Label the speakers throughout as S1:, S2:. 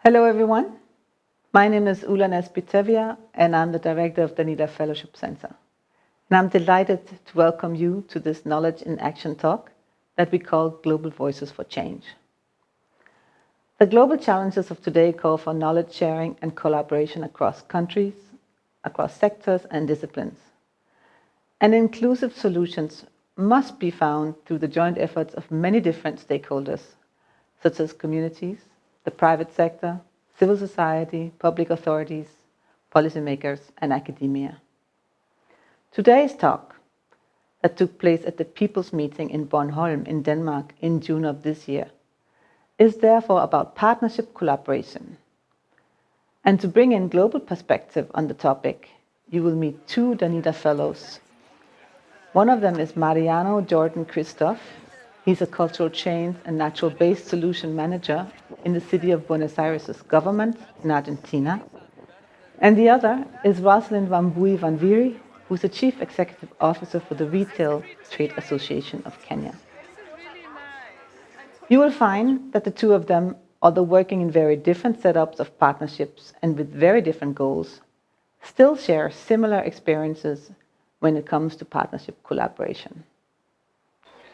S1: Hello everyone, my name is Ulla Næsby Tawiah and I'm the director of Danida Fellowship Centre. And I'm delighted to welcome you to this Knowledge in Action talk that we call Global Voices for Change. The global challenges of today call for knowledge sharing and collaboration across countries, across sectors and disciplines. And inclusive solutions must be found through the joint efforts of many different stakeholders, such as communities, the private sector, civil society, public authorities, policymakers, and academia. Today's talk, that took place at the People's Meeting in Bornholm in Denmark in June of this year, is therefore about partnership collaboration. And to bring in global perspective on the topic, you will meet two Danida Fellows. One of them is Mariano Jordan Kristoff. He's a cultural change and natural-based solution manager in the city of Buenos Aires' government in Argentina. And the other is Wambui Mbarire, who's the Chief Executive Officer for the Retail Trade Association of Kenya. You will find that the two of them, although working in very different setups of partnerships and with very different goals, still share similar experiences when it comes to partnership collaboration.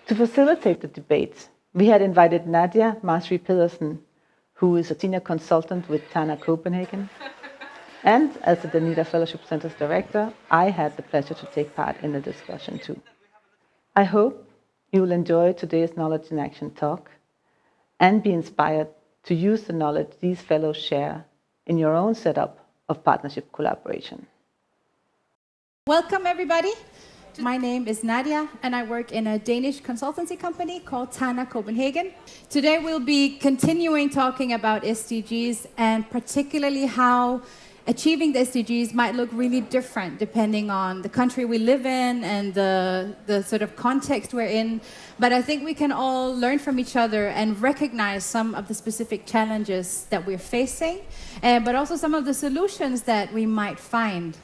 S1: To facilitate the debate, we had invited Nadia Masri-Pedersen, who is a senior consultant with Tana Copenhagen. And as the Danida Fellowship Centre's director, I had the pleasure to take part in the discussion too. I hope you will enjoy today's Knowledge in Action talk and be inspired to use the knowledge these fellows share in your own setup of partnership collaboration.
S2: Welcome everybody. My name is Nadia and I work in a Danish consultancy company called Tana Copenhagen. Today we'll be continuing talking about SDGs and particularly how achieving the SDGs might look really different depending on the country we live in and the sort of context we're in. But I think we can all learn from each other and recognize some of the specific challenges that we're facing, but also some of the solutions that we might find.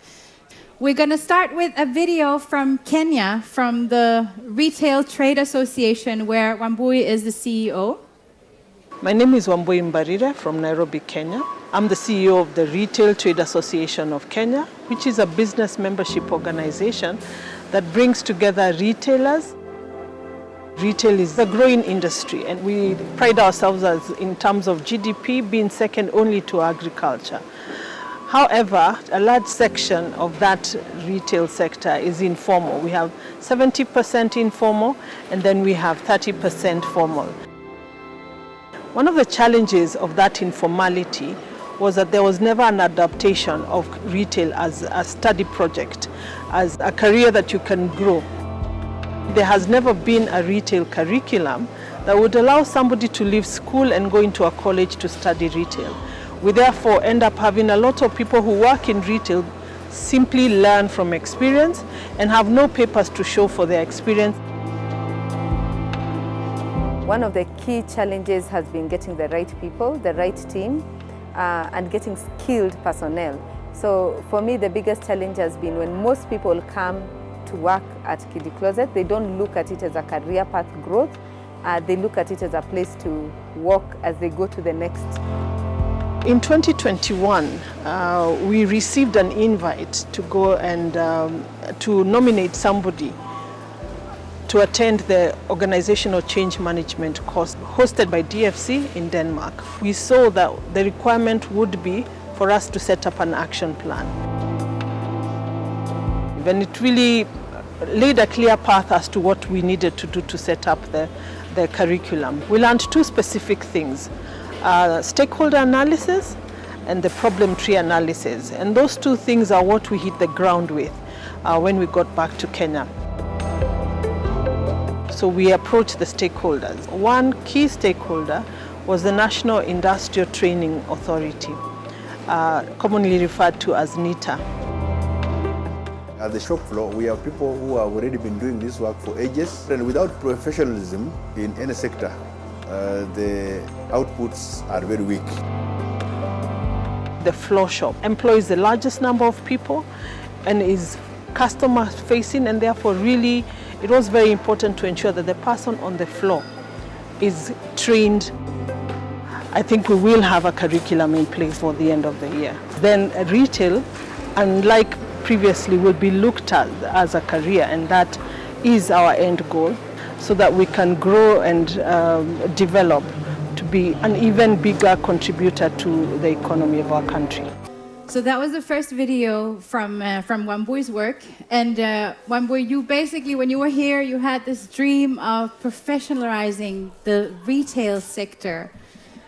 S2: We're going to start with a video from Kenya, from the Retail Trade Association, where Wambui is the CEO.
S3: My name is Wambui Mbarire from Nairobi, Kenya. I'm the CEO of the Retail Trade Association of Kenya, which is a business membership organization that brings together retailers. Retail is a growing industry, and we pride ourselves as, in terms of GDP, being second only to agriculture. However, a large section of that retail sector is informal. We have 70% informal, and then we have 30% formal. One of the challenges of that informality was that there was never an adaptation of retail as a study project, as a career that you can grow. There has never been a retail curriculum that would allow somebody to leave school and go into a college to study retail. We therefore end up having a lot of people who work in retail simply learn from experience and have no papers to show for their experience.
S4: One of the key challenges has been getting the right people, the right team, and getting skilled personnel. So for me, the biggest challenge has been when most people come to work at Kiddie Closet, they don't look at it as a career path growth. They look at it as a place to walk as they go to the next.
S3: In 2021, we received an invite to go and to nominate somebody to attend the Organizational Change Management course hosted by DFC in Denmark. We saw that the requirement would be for us to set up an action plan. And it really laid a clear path as to what we needed to do to set up the curriculum. We learned two specific things. Stakeholder analysis and the problem tree analysis. And those two things are what we hit the ground with when we got back to Kenya. So we approached the stakeholders. One key stakeholder was the National Industrial Training Authority, commonly referred to as NITA.
S5: At the shop floor, we have people who have already been doing this work for ages, and without professionalism in any sector, the outputs are very weak.
S3: The floor shop employs the largest number of people and is customer facing, and therefore really it was very important to ensure that the person on the floor is trained I think we will have a curriculum in place for the end of the year. Then retail, unlike previously, will be looked at as a career, and that is our end goal, so that we can grow and develop to be an even bigger contributor to the economy of our country.
S2: So that was the first video from Wambui's work. And Wambui, you basically, when you were here, you had this dream of professionalizing the retail sector.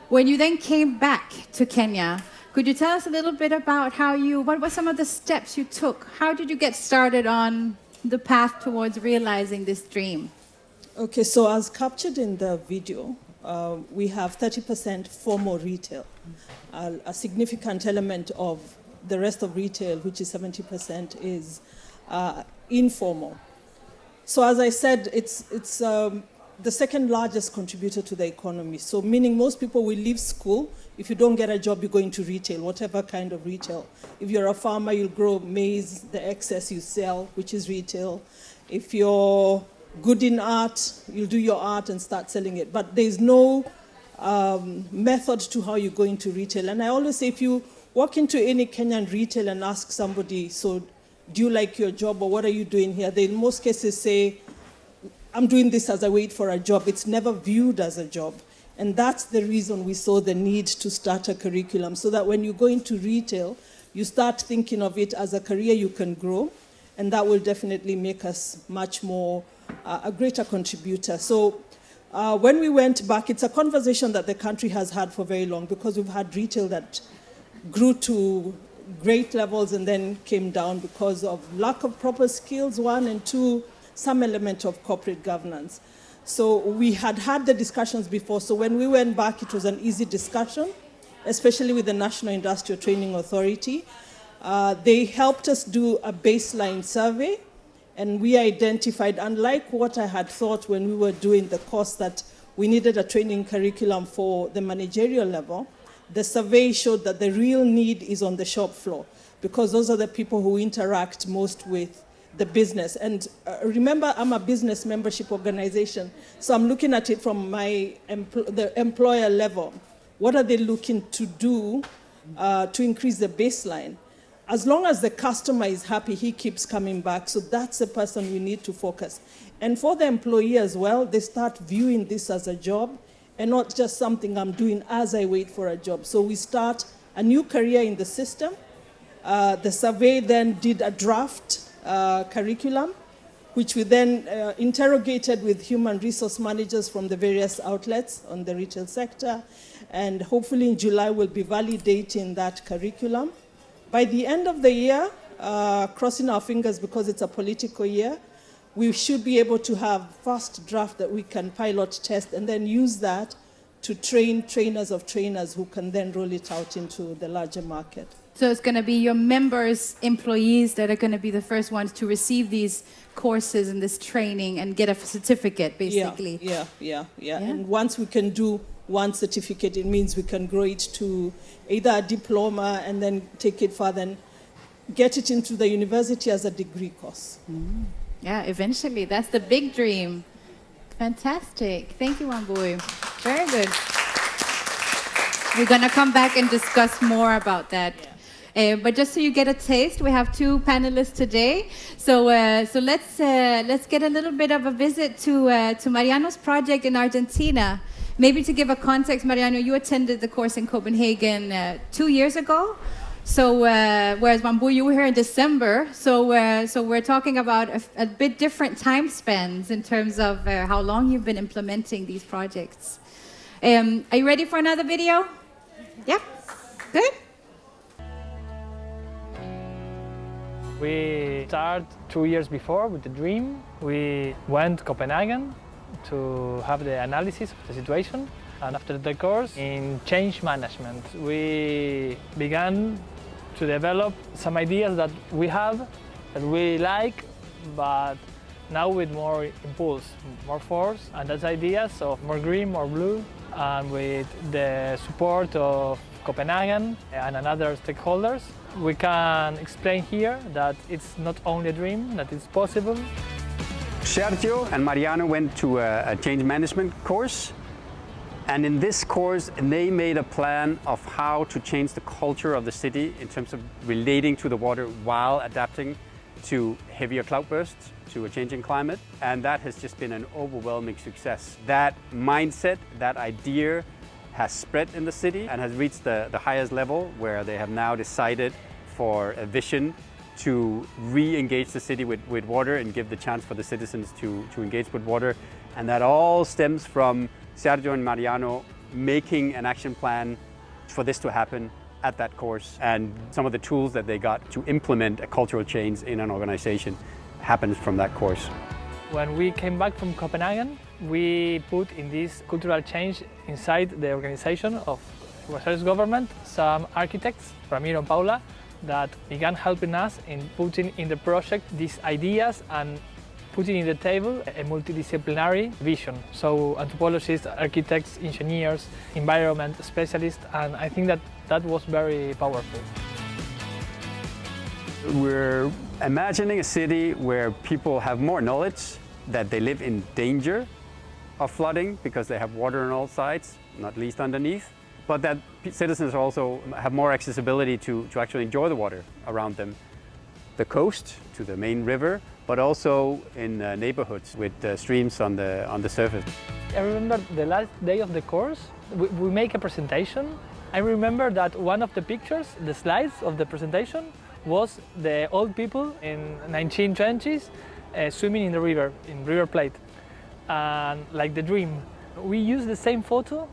S2: When you then came back to Kenya, could you tell us a little bit about what were some of the steps you took? How did you get started on the path towards realizing this dream?
S3: Okay, so as captured in the video, we have 30% formal retail. A significant element of the rest of retail, which is 70%, is informal. So as I said, it's the second largest contributor to the economy. So meaning most people will leave school. If you don't get a job, you go into retail, whatever kind of retail. If you're a farmer, you'll grow maize, the excess you sell, which is retail. If you're good in art, you'll do your art and start selling it. But there's no method to how you go into retail. And I always say, if you walk into any Kenyan retail and ask somebody, so do you like your job or what are you doing here? They in most cases say, I'm doing this as I wait for a job. It's never viewed as a job. And that's the reason we saw the need to start a curriculum, so that when you go into retail, you start thinking of it as a career you can grow, and that will definitely make us much more a greater contributor. So when we went back, it's a conversation that the country has had for very long, because we've had retail that grew to great levels and then came down because of lack of proper skills, one, and two, some element of corporate governance. So we had the discussions before. So when we went back, it was an easy discussion, especially with the National Industrial Training Authority. They helped us do a baseline survey, and we identified, unlike what I had thought when we were doing the course, that we needed a training curriculum for the managerial level, the survey showed that the real need is on the shop floor, because those are the people who interact most with the business. And remember, I'm a business membership organization, so I'm looking at it from the employer level. What are they looking to do to increase the baseline? As long as the customer is happy, he keeps coming back. So that's the person we need to focus. And for the employee as well, they start viewing this as a job and not just something I'm doing as I wait for a job. So we start a new career in the system. The survey then did a draft curriculum, which we then interrogated with human resource managers from the various outlets on the retail sector. And hopefully in July, we'll be validating that curriculum. By the end of the year, crossing our fingers because it's a political year, we should be able to have first draft that we can pilot test and then use that to train trainers of trainers who can then roll it out into the larger market.
S2: So it's going to be your members, employees that are going to be the first ones to receive these courses and this training and get a certificate, basically.
S3: Yeah. And once we can do one certificate, it means we can grow it to either a diploma and then take it further and get it into the university as a degree course.
S2: Yeah, eventually. That's the big dream. Fantastic. Thank you, Wambui. Very good. We're going to come back and discuss more about that. But just so you get a taste, we have two panelists today. So let's get a little bit of a visit to Mariano's project in Argentina. Maybe to give a context, Mariano, you attended the course in Copenhagen 2 years ago. So whereas Wambui, you were here in December. So we're talking about a bit different time spans in terms of how long you've been implementing these projects. Are you ready for another video? Yeah? Good?
S6: We started 2 years before with the dream. We went to Copenhagen to have the analysis of the situation. And after the course in change management, we began to develop some ideas that we have, that we like, but now with more impulse, more force. And that's ideas of more green, more blue, and with the support of Copenhagen and other stakeholders, we can explain here that it's not only a dream, that it's possible.
S7: Sergio and Mariano went to a change management course. And in this course, they made a plan of how to change the culture of the city in terms of relating to the water while adapting to heavier cloudbursts, to a changing climate. And that has just been an overwhelming success. That mindset, that idea has spread in the city and has reached the highest level, where they have now decided for a vision to re-engage the city with water and give the chance for the citizens to engage with water. And that all stems from Sergio and Mariano making an action plan for this to happen at that course. And some of the tools that they got to implement a cultural change in an organization happens from that course.
S6: When we came back from Copenhagen, we put in this cultural change inside the organization of Buenos Aires government some architects, Ramiro and Paula, that began helping us in putting in the project these ideas and putting in the table a multidisciplinary vision. So anthropologists, architects, engineers, environment specialists, and I think that was very powerful.
S7: We're imagining a city where people have more knowledge that they live in danger of flooding because they have water on all sides, not least underneath, but that citizens also have more accessibility to actually enjoy the water around them. The coast, to the main river, but also in neighborhoods with streams on the surface.
S6: I remember the last day of the course, we make a presentation. I remember that one of the pictures, the slides of the presentation, was the old people in 1920s swimming in the river, in River Plate, and like the dream. We used the same photo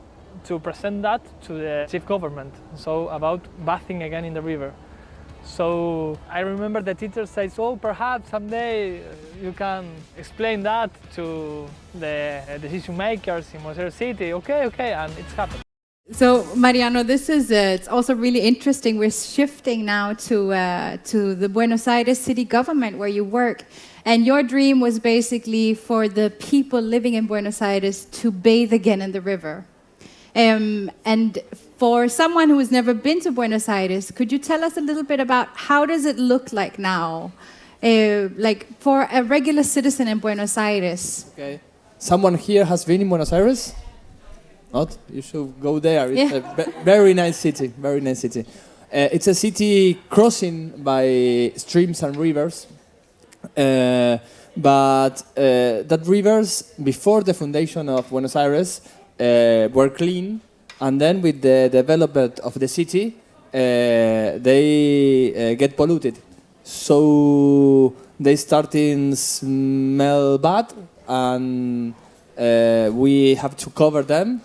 S6: to present that to the chief government, so about bathing again in the river. So I remember the teacher says, oh, perhaps someday you can explain that to the decision makers in Buenos Aires City. Okay, and it's happened.
S2: So Mariano, this is it's also really interesting. We're shifting now to the Buenos Aires city government where you work, and your dream was basically for the people living in Buenos Aires to bathe again in the river. And for someone who has never been to Buenos Aires, could you tell us a little bit about how does it look like now, like for a regular citizen in Buenos Aires?
S8: Okay. Someone here has been in Buenos Aires? Not? You should go there. It's a very nice city. Very nice city. It's a city crossing by streams and rivers. But that rivers, before the foundation of Buenos Aires, were clean, and then with the development of the city, they get polluted. So they start to smell bad, and we have to cover them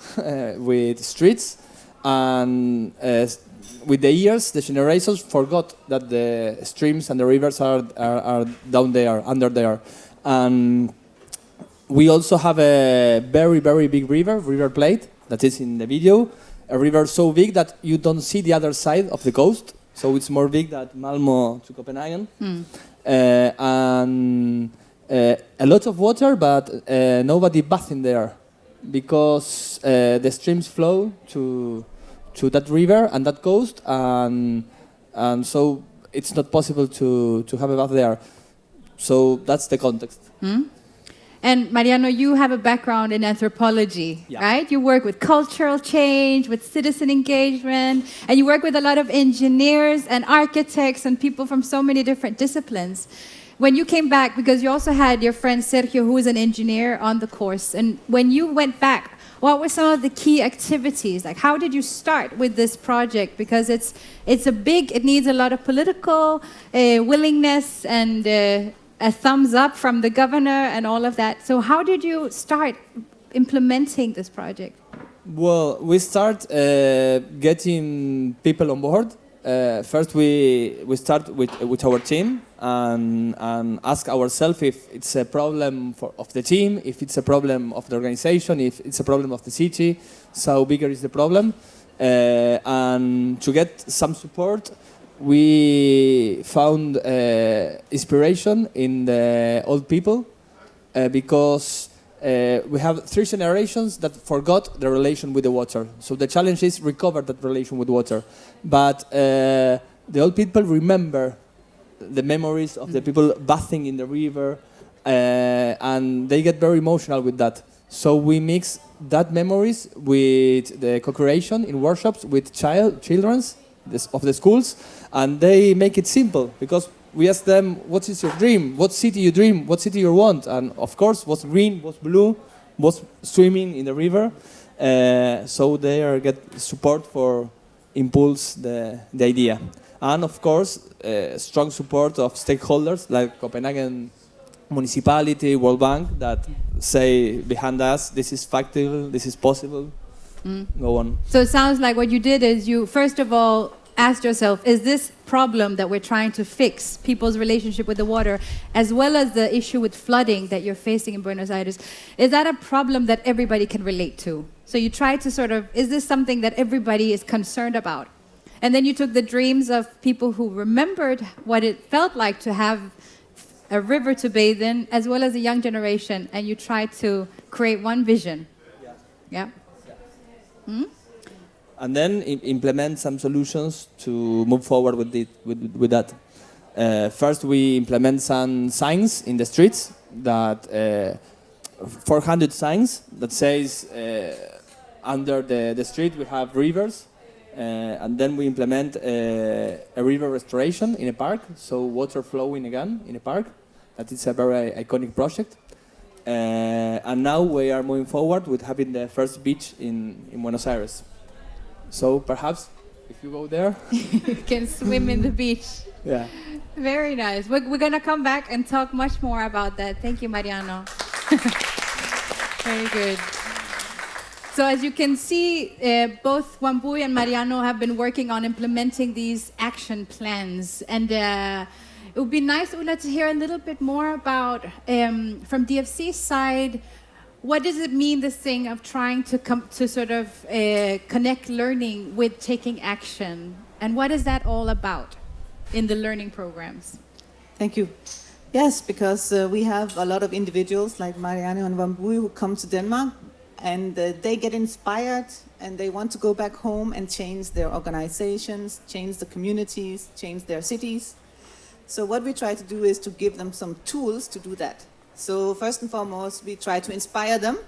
S8: with streets. And with the years, the generations forgot that the streams and the rivers are down there, under there. And we also have a very, very big river, River Plate, that is in the video. A river so big that you don't see the other side of the coast. So it's more big than Malmö to Copenhagen. And a lot of water, but nobody bathing there because the streams flow to that river and that coast, and so it's not possible to have a bath there. So that's the context.
S2: And Mariano, you have a background in anthropology, right? You work with cultural change, with citizen engagement, and you work with a lot of engineers and architects and people from so many different disciplines. When you came back, because you also had your friend Sergio, who is an engineer, on the course, and when you went back, what were some of the key activities? Like, how did you start with this project? Because it needs a lot of political willingness and a thumbs up from the governor and all of that. So how did you start implementing this project?
S8: Well, we start getting people on board. First, we start with our team and ask ourselves if it's a problem of the team, if it's a problem of the organization, if it's a problem of the city, so how bigger is the problem. And to get some support, we found inspiration in the old people because we have 3 generations that forgot the relation with the water. So the challenge is recover that relation with water. But the old people remember the memories of the people bathing in the river, and they get very emotional with that. So we mix that memories with the co-creation in workshops with children's of the schools, and they make it simple because we ask them, what is your dream? What city you dream? What city you want? And of course, what's green, what's blue, what's swimming in the river. So they get support for impulse the idea. And of course, strong support of stakeholders like Copenhagen municipality, World Bank, that say behind us, this is factible, this is possible. Go on.
S2: So it sounds like what you did is you, first of all, asked yourself, is this problem that we're trying to fix, people's relationship with the water, as well as the issue with flooding that you're facing in Buenos Aires, is that a problem that everybody can relate to? So you try to sort of, is this something that everybody is concerned about? And then you took the dreams of people who remembered what it felt like to have a river to bathe in, as well as a young generation, and you tried to create one vision. Yeah.
S8: And then implement some solutions to move forward with that. First, we implement some signs in the streets that 400 signs that says under the street we have rivers, and then we implement a river restoration in a park, so water flowing again in a park. That is a very iconic project. And now we are moving forward with having the first beach in Buenos Aires. So perhaps if you go there,
S2: You can swim in the beach.
S8: yeah.
S2: Very nice. We're going to come back and talk much more about that. Thank you, Mariano. Very good. So as you can see, both Wambui and Mariano have been working on implementing these action plans. And it would be nice, Ulla, to hear a little bit more about, from DFC's side, what does it mean, this thing of trying to come to sort of connect learning with taking action? And what is that all about in the learning programs?
S1: Thank you. Yes, because we have a lot of individuals like Mariano and Wambui who come to Denmark, and they get inspired and they want to go back home and change their organizations, change the communities, change their cities. So what we try to do is to give them some tools to do that. So first and foremost, we try to inspire them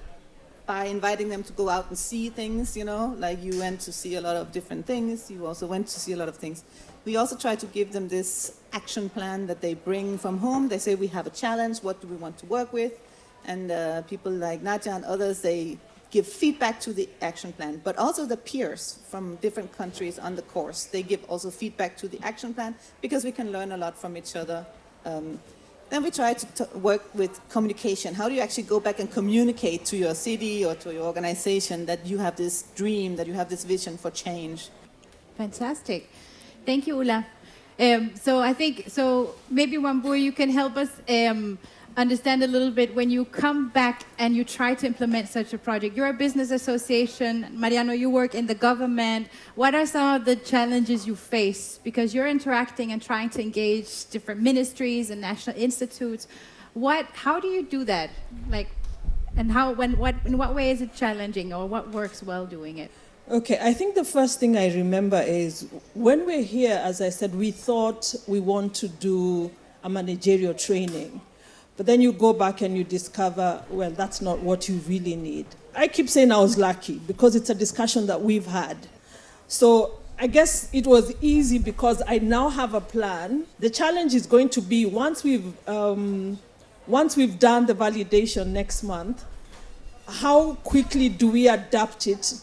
S1: by inviting them to go out and see things, you know, like you went to see a lot of different things. You also went to see a lot of things. We also try to give them this action plan that they bring from home. They say, we have a challenge, what do we want to work with? And people like Nadia and others, they give feedback to the action plan, but also the peers from different countries on the course. They give also feedback to the action plan because we can learn a lot from each other. Then we try to work with communication. How do you actually go back and communicate to your city or to your organization that you have this dream, that you have this vision for change?
S2: Fantastic. Thank you, Ulla. So I think, maybe Wambui, you can help us understand a little bit when you come back and you try to implement such a project. You're a business association. Mariano, you work in the government. What are some of the challenges you face? Because you're interacting and trying to engage different ministries and national institutes. How do you do that? And in what way is it challenging, or what works well doing it?
S9: Okay, I think the first thing I remember is when we're here, as I said, we thought we want to do a managerial training. But then you go back and you discover, well, that's not what you really need. I keep saying I was lucky because it's a discussion that we've had. So I guess it was easy because I now have a plan. The challenge is going to be once we've done the validation next month, how quickly do we adapt it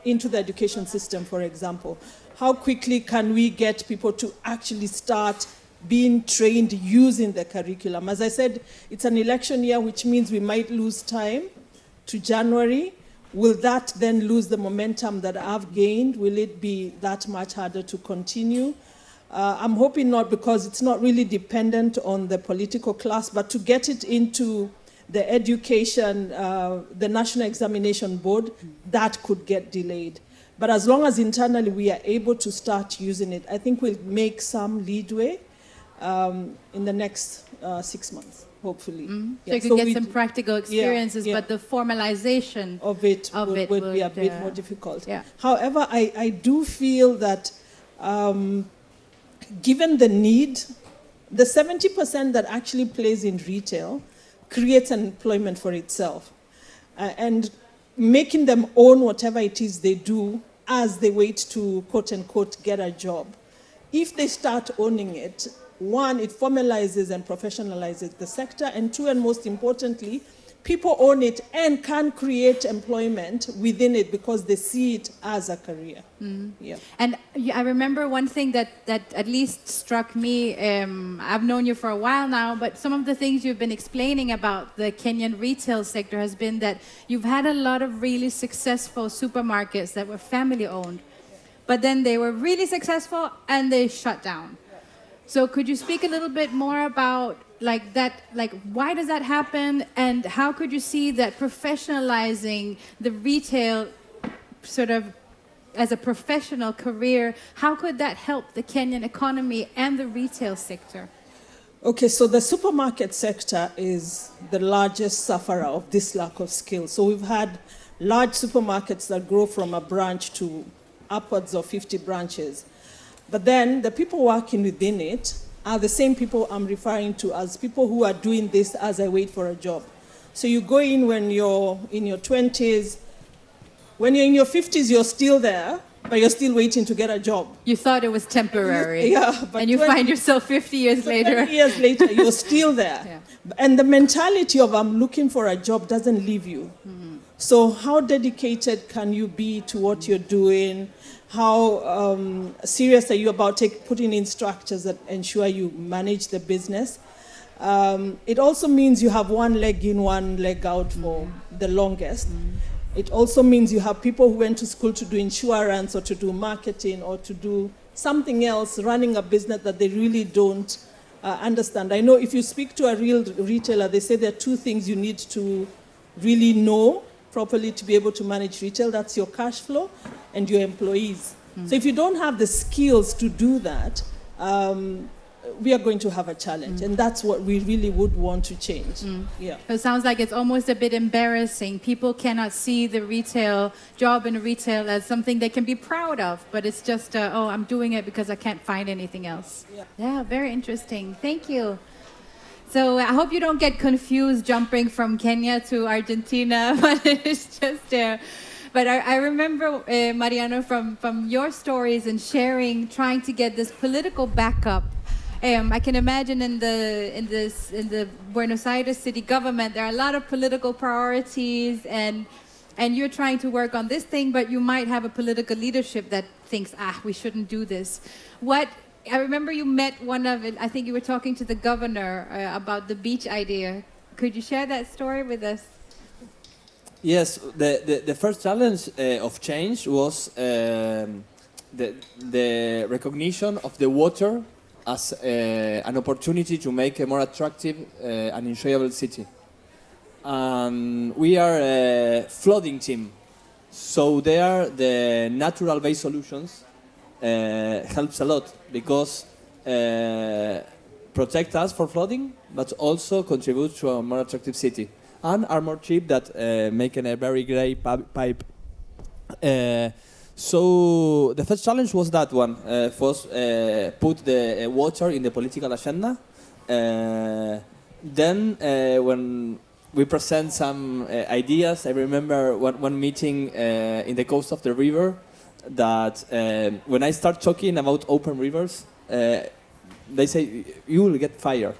S9: into the education system, for example? How quickly can we get people to actually start being trained using the curriculum? As I said, it's an election year, which means we might lose time to January. Will that then lose the momentum that I've gained? Will it be that much harder to continue? I'm hoping not, because it's not really dependent on the political class, but to get it into the education, the National Examination Board, that could get delayed. But as long as internally we are able to start using it, I think we'll make some leadway in the next 6 months, hopefully.
S2: Mm-hmm. Yeah. So you could get some practical experiences, but the formalization
S9: of it would be a bit more difficult.
S2: Yeah.
S9: However, I do feel that given the need, the 70% that actually plays in retail creates an employment for itself. And making them own whatever it is they do as they wait to, quote unquote, get a job. If they start owning it, one, it formalizes and professionalizes the sector, and two, and most importantly, people own it and can create employment within it because they see it as a career. Yeah.
S2: And I remember one thing that at least struck me, I've known you for a while now, but some of the things you've been explaining about the Kenyan retail sector has been that you've had a lot of really successful supermarkets that were family owned, but then they were really successful and they shut down. So could you speak a little bit more about why does that happen, and how could you see that professionalizing the retail sort of as a professional career, how could that help the Kenyan economy and the retail sector?
S9: Okay, so the supermarket sector is the largest sufferer of this lack of skill. So we've had large supermarkets that grow from a branch to upwards of 50 branches. But then the people working within it are the same people I'm referring to as people who are doing this as I wait for a job. So you go in when you're in your 20s. When you're in your 50s, you're still there, but you're still waiting to get a job.
S2: You thought it was temporary.
S9: Yeah. But
S2: and you find yourself 50 years later.
S9: 20 years later, you're still there.
S2: Yeah.
S9: And the mentality of I'm looking for a job doesn't leave you. So how dedicated can you be to what you're doing? How serious are you about putting in structures that ensure you manage the business? It also means you have one leg in, one leg out for the longest. It also means you have people who went to school to do insurance or to do marketing or to do something else, running a business that they really don't understand. I know if you speak to a real retailer, they say there are two things you need to really know properly to be able to manage retail. That's your cash flow and your employees. So if you don't have the skills to do that, we are going to have a challenge. And that's what we really would want to change. Yeah.
S2: So it sounds like it's almost a bit embarrassing. People cannot see the retail job in retail as something they can be proud of, but it's just, I'm doing it because I can't find anything else. Yeah, very interesting. Thank you. So I hope you don't get confused jumping from Kenya to Argentina, but it's just But I remember, Mariano, from your stories and sharing, trying to get this political backup. I can imagine in the Buenos Aires city government, there are a lot of political priorities, and you're trying to work on this thing, but you might have a political leadership that thinks, we shouldn't do this. I remember you met I think you were talking to the governor about the beach idea. Could you share that story with us?
S8: Yes, the first challenge of change was the recognition of the water as an opportunity to make a more attractive and enjoyable city. We are a flooding team, so there the natural-based solutions helps a lot because protect us for flooding, but also contribute to a more attractive city, and are more cheap than making a very grey pipe. So the first challenge was that one, first put the water in the political agenda. Then when we present some ideas, I remember one meeting in the coast of the river that when I start talking about open rivers, they say, you will get fired.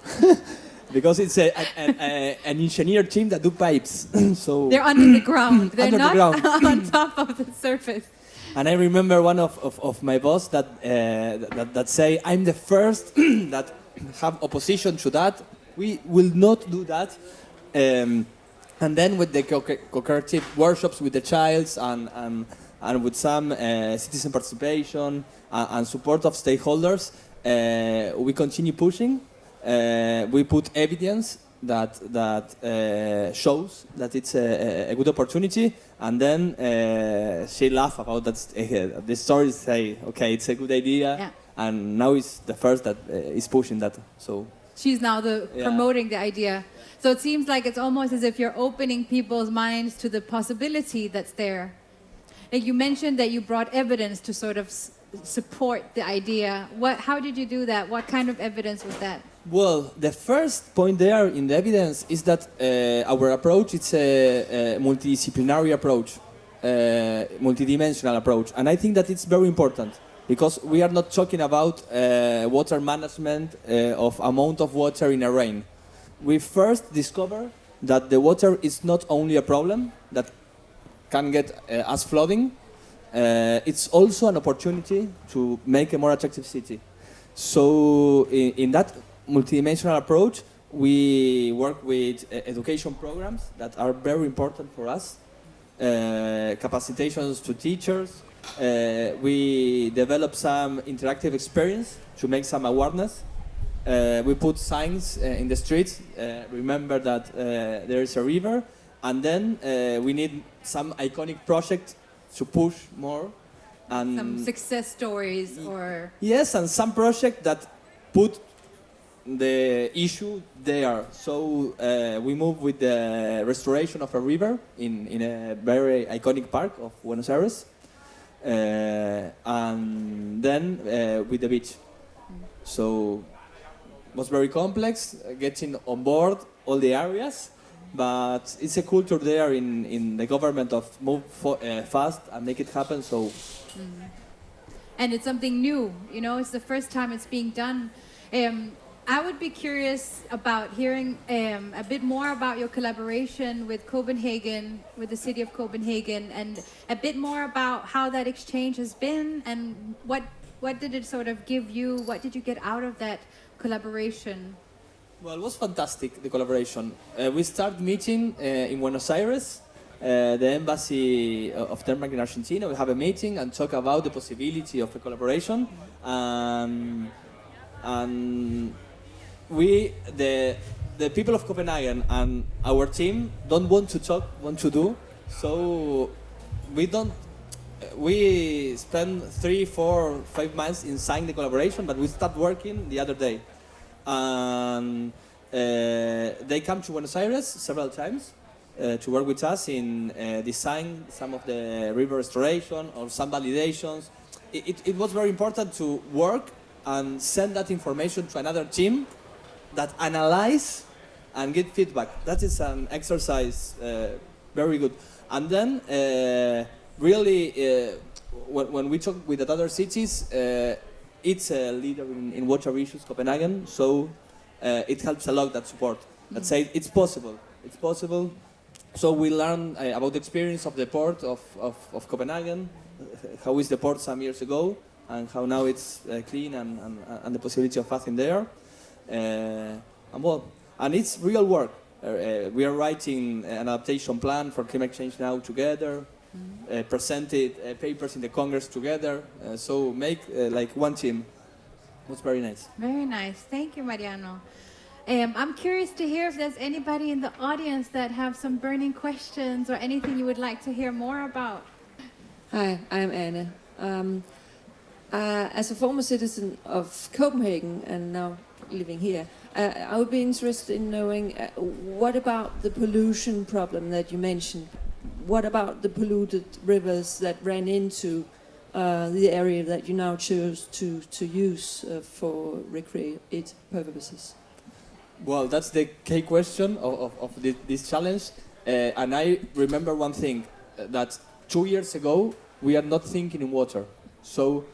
S8: Because it's an engineer team that do pipes. So
S2: they're under the ground. They're not on top of the surface.
S8: And I remember one of my boss that say, I'm the first that have opposition to that. We will not do that. And then with the cooperative workshops with the childs and with some citizen participation and support of stakeholders, we continue pushing. We put evidence that shows that it's a good opportunity, and then she laughed about that. The stories say, okay, it's a good idea, and now it's the first that is pushing that. So
S2: she's now promoting the idea. So it seems like it's almost as if you're opening people's minds to the possibility that's there. Like you mentioned that you brought evidence to sort of support the idea? How did you do that? What kind of evidence was that?
S8: Well, the first point there in the evidence is that our approach is a multidisciplinary approach, multidimensional approach. And I think that it's very important because we are not talking about water management of amount of water in a rain. We first discover that the water is not only a problem that can get as flooding, it's also an opportunity to make a more attractive city. So in that multidimensional approach, we work with education programs that are very important for us, capacitations to teachers. We develop some interactive experience to make some awareness. We put signs in the streets, remember that there is a river, and then we need some iconic project to push more. And
S2: Some success stories or...
S8: yes, and some project that put the issue there. So we move with the restoration of a river in a very iconic park of Buenos Aires, and then with the beach. So it was very complex, getting on board all the areas, but it's a culture there in the government of move fast and make it happen. So.
S2: And it's something new, you know, it's the first time it's being done. I would be curious about hearing a bit more about your collaboration with Copenhagen, with the city of Copenhagen, and a bit more about how that exchange has been and what did it sort of give you, what did you get out of that collaboration?
S8: Well, it was fantastic, the collaboration. We started meeting in Buenos Aires, the embassy of Denmark in Argentina. We have a meeting and talk about the possibility of a collaboration. And we, the people of Copenhagen and our team don't want to talk, want to do. So we spend 3, 4, 5 months in signing the collaboration, but we start working the other day. And they come to Buenos Aires several times to work with us in design some of the river restoration or some validations. It was very important to work and send that information to another team that analyze and get feedback. That is an exercise very good. And then really when we talk with the other cities, it's a leader in water issues, Copenhagen, so it helps a lot, that support. That say it's possible. So we learn about the experience of the port of Copenhagen, how is the port some years ago, and how now it's clean and the possibility of passing there. And it's real work. We are writing an adaptation plan for climate change now together, presented papers in the Congress together, so make like one team. It was very nice.
S2: Very nice. Thank you, Mariano. I'm curious to hear if there's anybody in the audience that have some burning questions or anything you would like to hear more about.
S10: Hi, I'm Anna. As a former citizen of Copenhagen and now living here, I would be interested in knowing what about the pollution problem that you mentioned? What about the polluted rivers that ran into the area that you now choose to use for recreative purposes?
S8: Well, that's the key question of this challenge. And I remember one thing, that 2 years ago, we are not thinking in water. So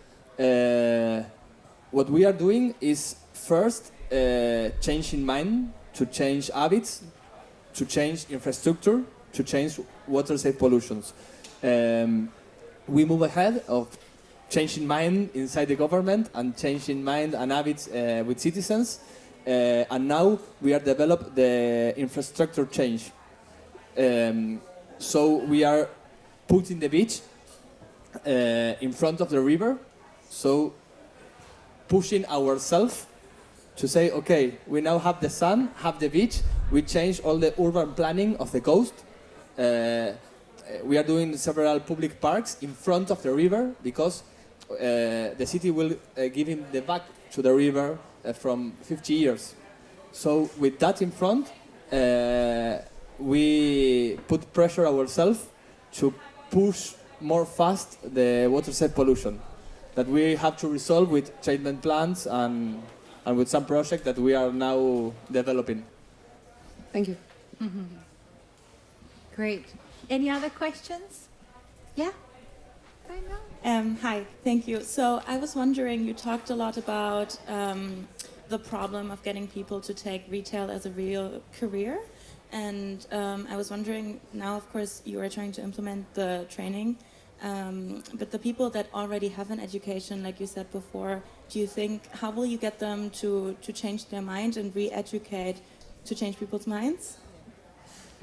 S8: what we are doing is first changing mind, to change habits, to change infrastructure, to change water safe pollutions. We move ahead of changing mind inside the government and changing mind and habits with citizens. And now we are develop the infrastructure change. So we are putting the beach in front of the river. So pushing ourselves to say, okay, we now have the sun, have the beach. We change all the urban planning of the coast. We are doing several public parks in front of the river because the city will give him the back to the river from 50 years. So with that in front, we put pressure ourselves to push more fast the water safe pollution. that we have to resolve with treatment plants and with some project that we are now developing.
S10: Thank you.
S2: Great. Any other questions? Yeah?
S11: Hi, thank you. So I was wondering, you talked a lot about the problem of getting people to take retail as a real career. And I was wondering, now of course you are trying to implement the training, but the people that already have an education, like you said before, do you think, how will you get them to change their mind and re-educate to change people's minds?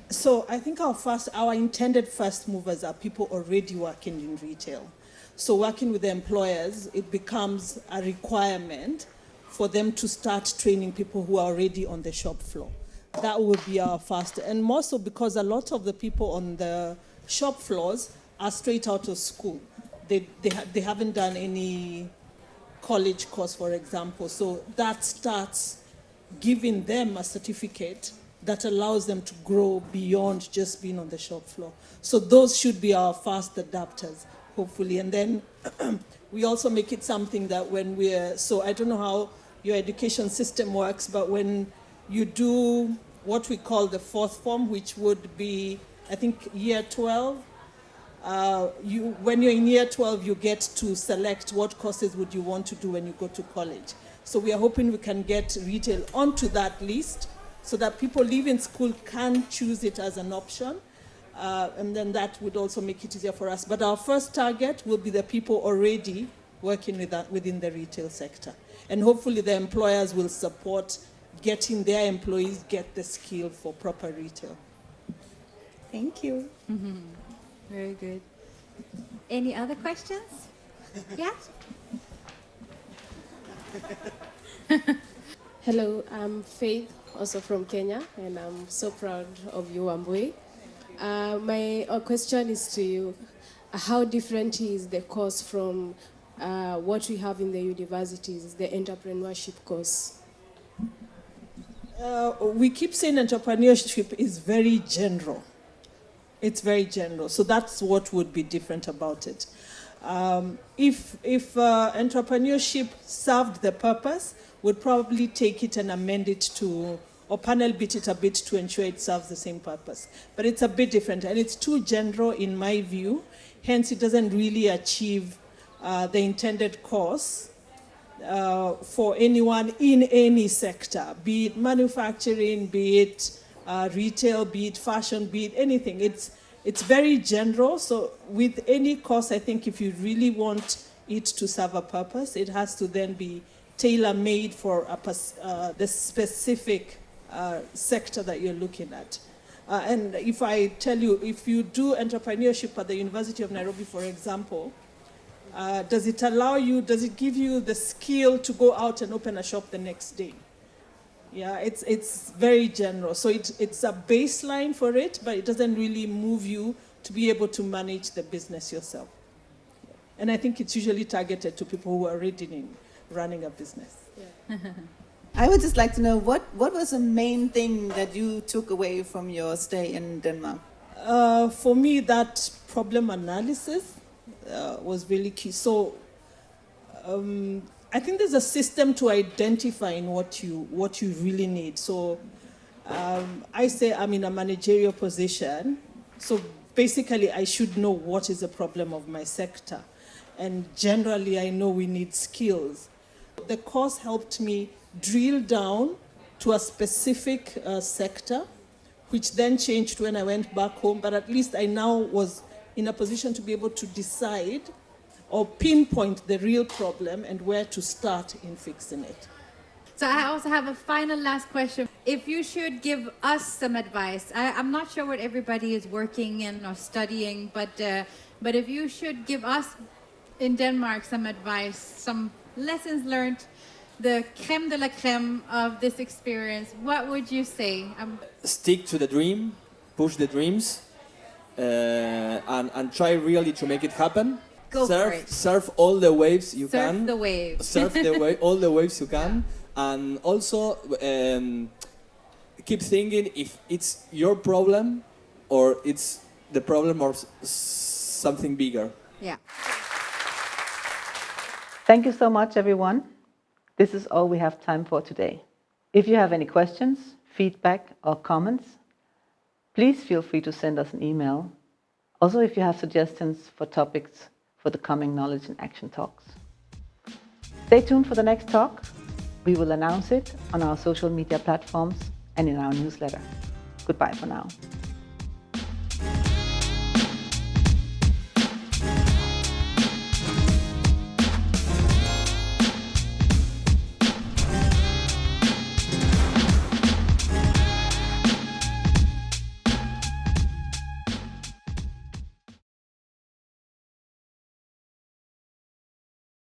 S9: So I think our intended first movers are people already working in retail. So working with the employers, it becomes a requirement for them to start training people who are already on the shop floor. That would be our first, and more so because a lot of the people on the shop floors are straight out of school. They haven't done any college course, for example. So that starts giving them a certificate that allows them to grow beyond just being on the shop floor. So those should be our first adapters, hopefully. And then we also make it something that when so I don't know how your education system works, but when you do what we call the fourth form, which would be, I think, year 12, when you're in year 12, you get to select what courses would you want to do when you go to college. So we are hoping we can get retail onto that list so that people leaving school can choose it as an option. And then that would also make it easier for us. But our first target will be the people already working within the retail sector. And hopefully the employers will support getting their employees get the skill for proper retail.
S11: Thank you.
S2: Very good. Any other questions? Yeah?
S12: Hello, I'm Faith, also from Kenya, and I'm so proud of you, Wambui. My question is to you. How different is the course from what we have in the universities, the entrepreneurship course?
S9: We keep saying entrepreneurship is very general. It's very general. So that's what would be different about it. If entrepreneurship served the purpose, we'd probably take it and amend it to, or panel beat it a bit to ensure it serves the same purpose. But it's a bit different, and it's too general in my view. Hence, it doesn't really achieve the intended course for anyone in any sector, be it manufacturing, be it retail, be it fashion, be it anything. It's very general. So with any course, I think if you really want it to serve a purpose, it has to then be tailor-made for the specific sector that you're looking at. And if I tell you, if you do entrepreneurship at the University of Nairobi, for example, does it give you the skill to go out and open a shop the next day? Yeah, it's very general. So it's a baseline for it, but it doesn't really move you to be able to manage the business yourself. And I think it's usually targeted to people who are already running a business.
S1: Yeah. I would just like to know, what was the main thing that you took away from your stay in Denmark?
S9: For me, that problem analysis was really key. So I think there's a system to identifying what you really need. So I say I'm in a managerial position. So basically, I should know what is the problem of my sector. And generally, I know we need skills. The course helped me drill down to a specific sector, which then changed when I went back home. But at least I now was in a position to be able to decide or pinpoint the real problem and where to start in fixing it.
S2: So I also have a final last question. If you should give us some advice, I'm not sure what everybody is working in or studying, but if you should give us in Denmark some advice, some lessons learned, the creme de la creme of this experience, what would you say?
S8: Stick to the dream, push the dreams, and try really to make it happen. Surf all the waves you can.
S2: Surf the waves.
S8: Surf all the waves you can. And also keep thinking if it's your problem or it's the problem of something bigger.
S2: Yeah.
S1: Thank you so much, everyone. This is all we have time for today. If you have any questions, feedback, or comments, please feel free to send us an email. Also, if you have suggestions for topics for the coming Knowledge in Action talks. Stay tuned for the next talk. We will announce it on our social media platforms and in our newsletter. Goodbye for now.